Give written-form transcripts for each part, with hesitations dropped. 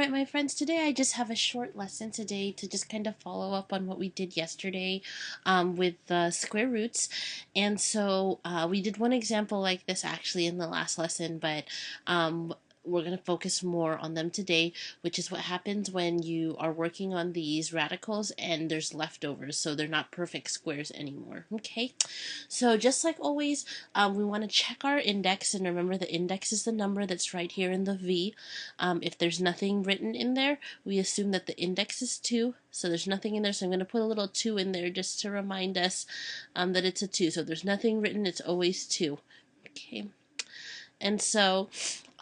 Alright, my friends, today I just have a short lesson today to just kind of follow up on what we did yesterday with square roots. And so we did one example like this actually in the last lesson, but we're going to focus more on them today, which is what happens when you are working on these radicals and there's leftovers, so they're not perfect squares anymore. Okay, so just like always, we want to check our index, and remember the index is the number that's right here in the V. If there's nothing written in there, we assume that the index is 2, so there's nothing in there, so I'm going to put a little 2 in there just to remind us that it's a 2. So if there's nothing written, it's always 2. Okay, and so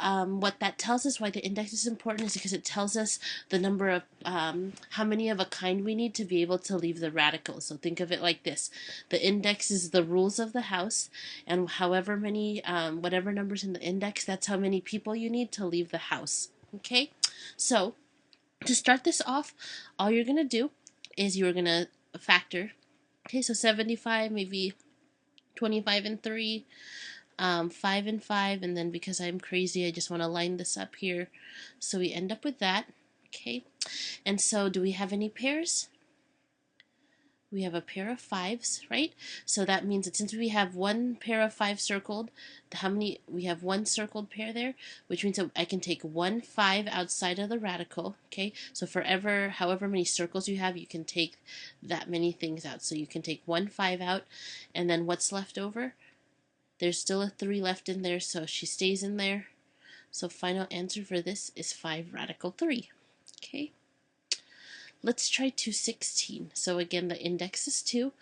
what that tells us, why the index is important, is because it tells us the number of how many of a kind we need to be able to leave the radical. So think of it like this: the index is the rules of the house, and however many whatever numbers in the index, that's how many people you need to leave the house. Okay, so to start this off, all you're gonna do is you're gonna factor. Okay, so 75, maybe 25 and 3, 5 and 5, and then because I'm crazy, I just want to line this up here. So we end up with that. Okay, and so do we have any pairs? We have a pair of 5s, right? So that means that since we have one pair of 5 circled, how many? We have one circled pair there, which means that I can take 1 5 outside of the radical. Okay, so however many circles you have, you can take that many things out. So you can take 1 5 out, and then what's left over? There's still a 3 left in there, so she stays in there. So final answer for this is 5 radical 3. Okay. Let's try 216. So again, the index is 2.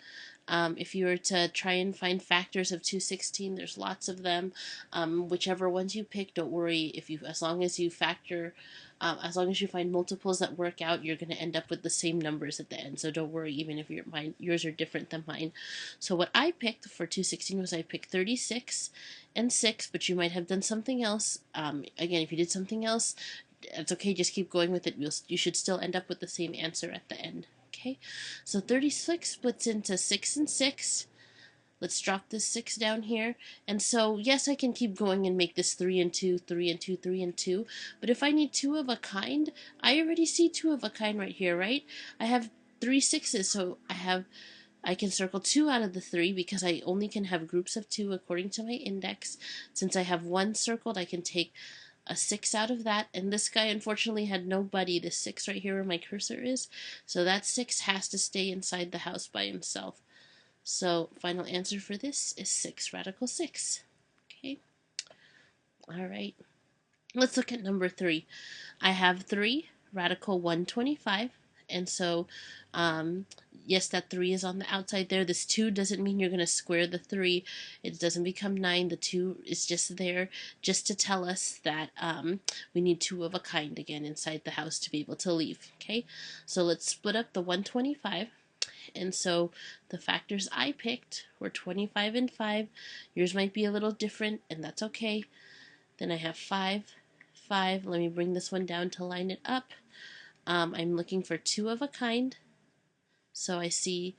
If you were to try and find factors of 216, there's lots of them. Whichever ones you pick, don't worry. As long as you factor, as long as you find multiples that work out, you're going to end up with the same numbers at the end. So don't worry, even if yours are different than mine. So what I picked for 216 was I picked 36 and 6, but you might have done something else. Again, if you did something else, it's okay, just keep going with it. You should still end up with the same answer at the end. Okay, so 36 splits into 6 and 6. Let's drop this 6 down here. And so, yes, I can keep going and make this 3 and 2, 3 and 2, 3 and 2. But if I need 2 of a kind, I already see 2 of a kind right here, right? I have 3 6s, so I can circle 2 out of the 3 because I only can have groups of 2 according to my index. Since I have 1 circled, I can take a 6 out of that, and this guy unfortunately had no buddy, the 6 right here where my cursor is, so that 6 has to stay inside the house by himself. So final answer for this is 6 radical 6. Okay, alright, let's look at number 3. I have 3 radical 125, and so yes, that 3 is on the outside there. This 2 doesn't mean you're going to square the 3. It doesn't become 9. The 2 is just there just to tell us that we need 2 of a kind again inside the house to be able to leave. Okay, so let's split up the 125. And so the factors I picked were 25 and 5. Yours might be a little different, and that's okay. Then I have 5, 5. Let me bring this one down to line it up. I'm looking for 2 of a kind. So I see,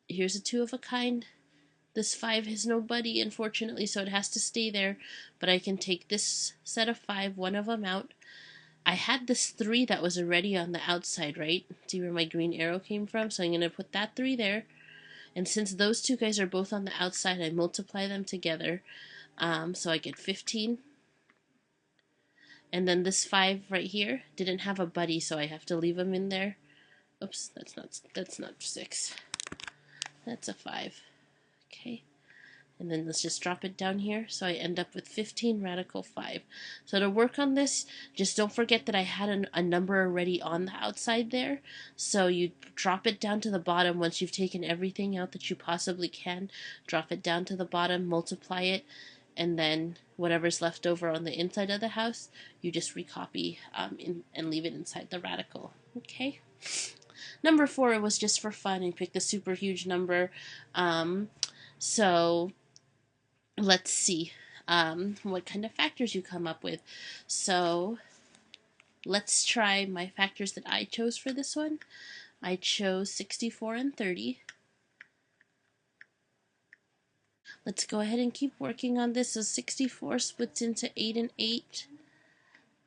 here's a 2 of a kind. This 5 has no buddy, unfortunately, so it has to stay there. But I can take this set of 5, one of them out. I had this 3 that was already on the outside, right? See where my green arrow came from? So I'm going to put that 3 there. And since those 2 guys are both on the outside, I multiply them together. So I get 15. And then this 5 right here didn't have a buddy, so I have to leave him in there. Oops, that's not 6. That's a 5. Okay. And then let's just drop it down here. So I end up with 15 radical 5. So to work on this, just don't forget that I had a number already on the outside there. So you drop it down to the bottom once you've taken everything out that you possibly can. Drop it down to the bottom, multiply it, and then whatever's left over on the inside of the house, you just recopy and leave it inside the radical. Okay. Number 4 was just for fun and picked a super huge number. So let's see what kind of factors you come up with. So let's try my factors that I chose for this one. I chose 64 and 30. Let's go ahead and keep working on this. So 64 splits into 8 and 8.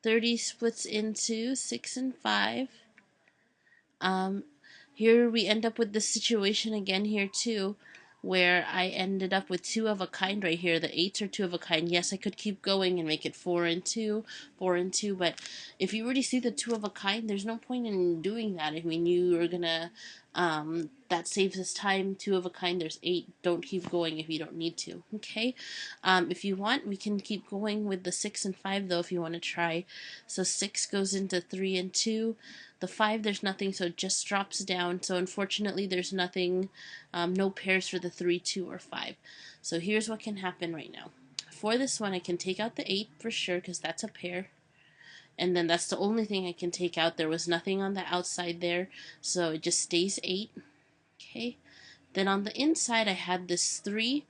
30 splits into 6 and 5. Um, Here we end up with this situation again here too, where I ended up with two of a kind right here. The eights are two of a kind. Yes, I could keep going and make it 4 and 2, 4 and 2, but if you already see the two of a kind, there's no point in doing that. I mean, you are gonna, that saves us time. Two of a kind, there's 8. Don't keep going if you don't need to, okay? If you want, we can keep going with the 6 and 5 though if you want to try. So 6 goes into 3 and 2. The 5, there's nothing, so it just drops down. So unfortunately, there's nothing, no pairs for the 3, 2, or 5. So here's what can happen right now. For this one, I can take out the 8 for sure, because that's a pair. And then that's the only thing I can take out. There was nothing on the outside there, so it just stays 8. Okay. Then on the inside, I had this 3.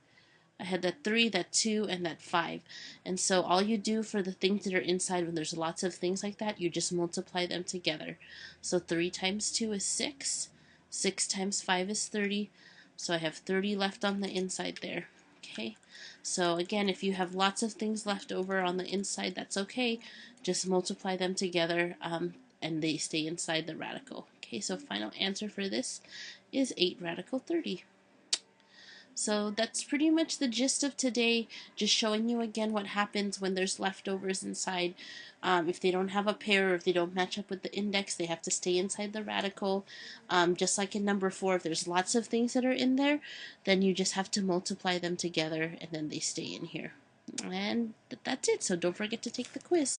I had that 3, that 2, and that 5. And so all you do for the things that are inside, when there's lots of things like that, you just multiply them together. So 3 times 2 is 6. 6 times 5 is 30. So I have 30 left on the inside there. Okay. So again, if you have lots of things left over on the inside, that's okay. Just multiply them together, and they stay inside the radical. Okay, so final answer for this is 8 radical 30. So that's pretty much the gist of today, just showing you again what happens when there's leftovers inside. If they don't have a pair, or if they don't match up with the index, they have to stay inside the radical. Just like in number 4, if there's lots of things that are in there, then you just have to multiply them together and then they stay in here. And that's it, so don't forget to take the quiz.